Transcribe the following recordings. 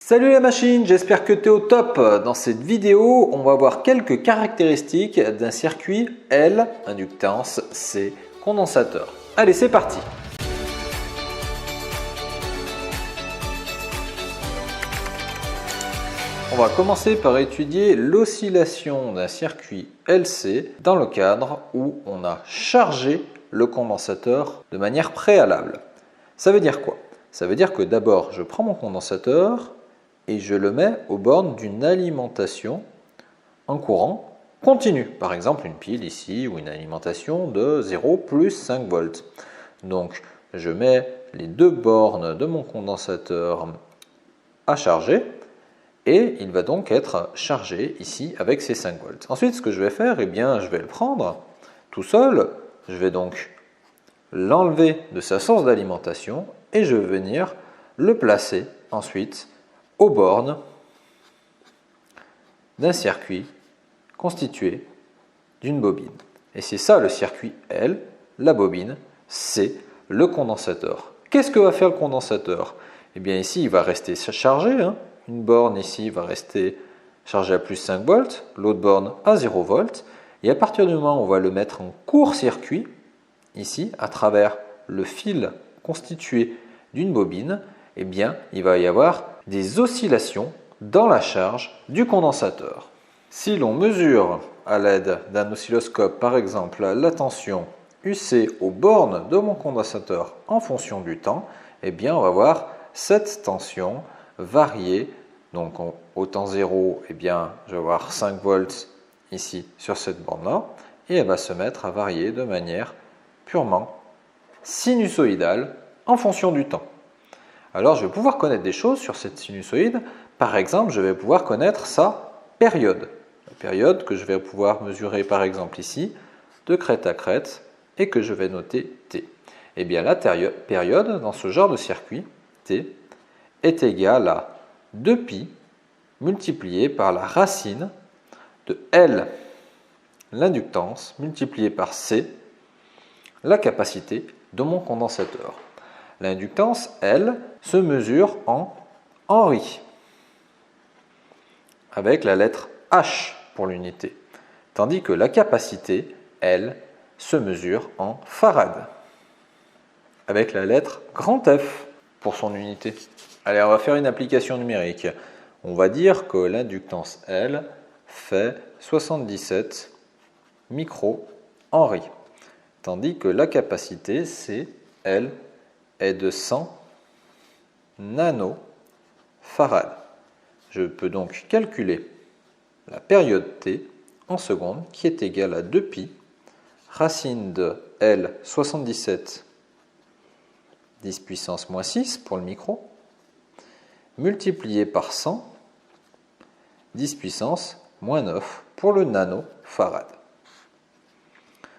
Salut la machine, j'espère que tu es au top. Dans cette vidéo, on va voir quelques caractéristiques d'un circuit L, inductance, C, condensateur. Allez, c'est parti. On va commencer par étudier l'oscillation d'un circuit LC dans le cadre où on a chargé le condensateur de manière préalable. Ça veut dire quoi? Ça veut dire que d'abord, je prends mon condensateur et je le mets aux bornes d'une alimentation en courant continu. Par exemple, une pile ici ou une alimentation de 0 plus 5 volts. Donc, je mets les deux bornes de mon condensateur à charger et il va donc être chargé ici avec ces 5 volts. Ensuite, ce que je vais faire, eh bien, je vais le prendre tout seul. Je vais donc l'enlever de sa source d'alimentation et je vais venir le placer ensuite aux bornes d'un circuit constitué d'une bobine. Et c'est ça le circuit L, la bobine, c'est le condensateur. Qu'est-ce que va faire le condensateur? Eh bien ici, il va rester chargé. Une borne ici va rester chargée à plus 5 volts, l'autre borne à 0 volts. Et à partir du moment où on va le mettre en court-circuit, ici, à travers le fil constitué d'une bobine, eh bien, il va y avoir des oscillations dans la charge du condensateur. Si l'on mesure à l'aide d'un oscilloscope, par exemple, la tension UC aux bornes de mon condensateur en fonction du temps, eh bien, on va voir cette tension varier. Donc, au temps 0, eh bien, je vais avoir 5 volts ici sur cette borne-là, et elle va se mettre à varier de manière purement sinusoïdale en fonction du temps. Alors, je vais pouvoir connaître des choses sur cette sinusoïde. Par exemple, je vais pouvoir connaître sa période. La période que je vais pouvoir mesurer, par exemple, ici, de crête à crête, et que je vais noter T. Eh bien, la période dans ce genre de circuit, T, est égale à 2π multiplié par la racine de L, l'inductance, multiplié par C, la capacité de mon condensateur. L'inductance, elle, se mesure en Henry, avec la lettre H pour l'unité, tandis que la capacité, elle, se mesure en farad, avec la lettre grand F pour son unité. Allez, on va faire une application numérique. On va dire que l'inductance, elle, fait 77 micro-Henry, tandis que la capacité, C, elle, est de 100 nanofarad. Je peux donc calculer la période T en secondes qui est égale à 2π racine de L 77 10 puissance moins 6 pour le micro multiplié par 100 10 puissance moins 9 pour le nanofarad.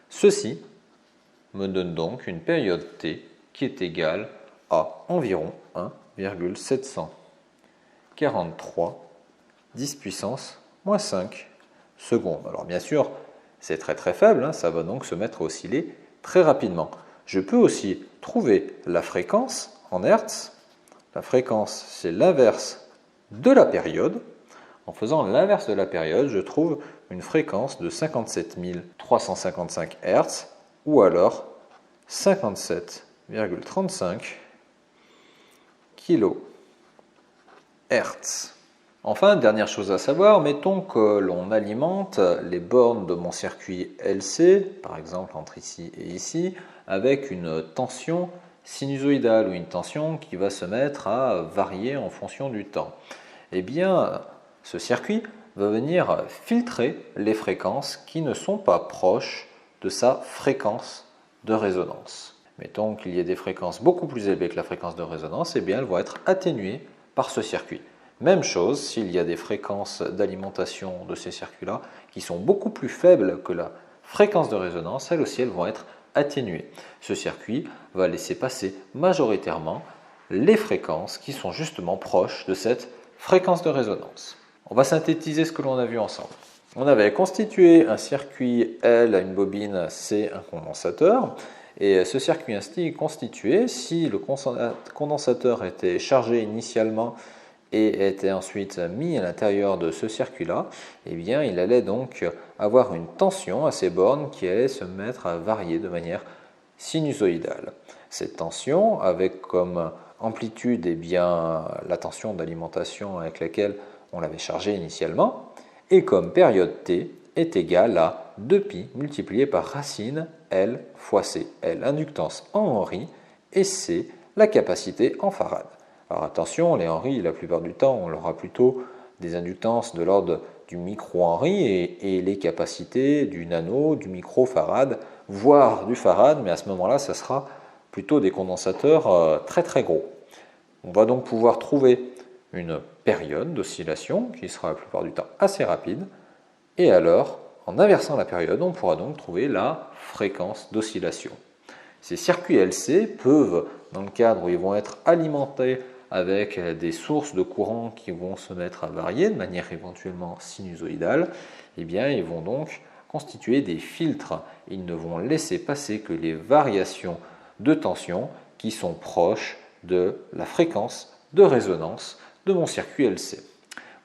Ceci me donne donc une période T qui est égale à environ 1,743 10 puissance moins 5 secondes. Alors bien sûr, c'est très faible, ça va donc se mettre à osciller très rapidement. Je peux aussi trouver la fréquence en Hertz. La fréquence, c'est l'inverse de la période. En faisant l'inverse de la période, je trouve une fréquence de 57 355 Hz ou alors 57,35 kHz. Enfin, dernière chose à savoir, mettons que l'on alimente les bornes de mon circuit LC, par exemple entre ici et ici, avec une tension sinusoïdale ou une tension qui va se mettre à varier en fonction du temps. Eh bien, ce circuit va venir filtrer les fréquences qui ne sont pas proches de sa fréquence de résonance. Mettons qu'il y ait des fréquences beaucoup plus élevées que la fréquence de résonance, eh bien elles vont être atténuées par ce circuit. Même chose s'il y a des fréquences d'alimentation de ces circuits-là qui sont beaucoup plus faibles que la fréquence de résonance, elles aussi elles vont être atténuées. Ce circuit va laisser passer majoritairement les fréquences qui sont justement proches de cette fréquence de résonance. On va synthétiser ce que l'on a vu ensemble. On avait constitué un circuit L à une bobine C, un condensateur. Et ce circuit ainsi constitué, si le condensateur était chargé initialement et était ensuite mis à l'intérieur de ce circuit-là, eh bien, il allait donc avoir une tension à ces bornes qui allait se mettre à varier de manière sinusoïdale. Cette tension, avec comme amplitude eh bien, la tension d'alimentation avec laquelle on l'avait chargé initialement, et comme période t est égale à 2π multiplié par racine L fois C. L, l'inductance en Henry, et C, la capacité en farad. Alors attention, les Henry, la plupart du temps, on aura plutôt des inductances de l'ordre du micro-Henry et les capacités du nano, du micro-farad, voire du farad, mais à ce moment-là, ça sera plutôt des condensateurs très très gros. On va donc pouvoir trouver une période d'oscillation qui sera la plupart du temps assez rapide, et alors, en inversant la période, on pourra donc trouver la fréquence d'oscillation. Ces circuits LC peuvent, dans le cadre où ils vont être alimentés avec des sources de courant qui vont se mettre à varier de manière éventuellement sinusoïdale, eh bien, ils vont donc constituer des filtres. Ils ne vont laisser passer que les variations de tension qui sont proches de la fréquence de résonance de mon circuit LC.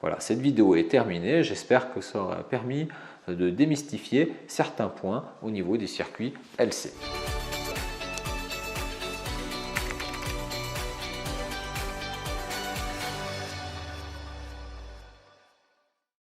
Voilà, cette vidéo est terminée. J'espère que ça aura permis de démystifier certains points au niveau des circuits LC.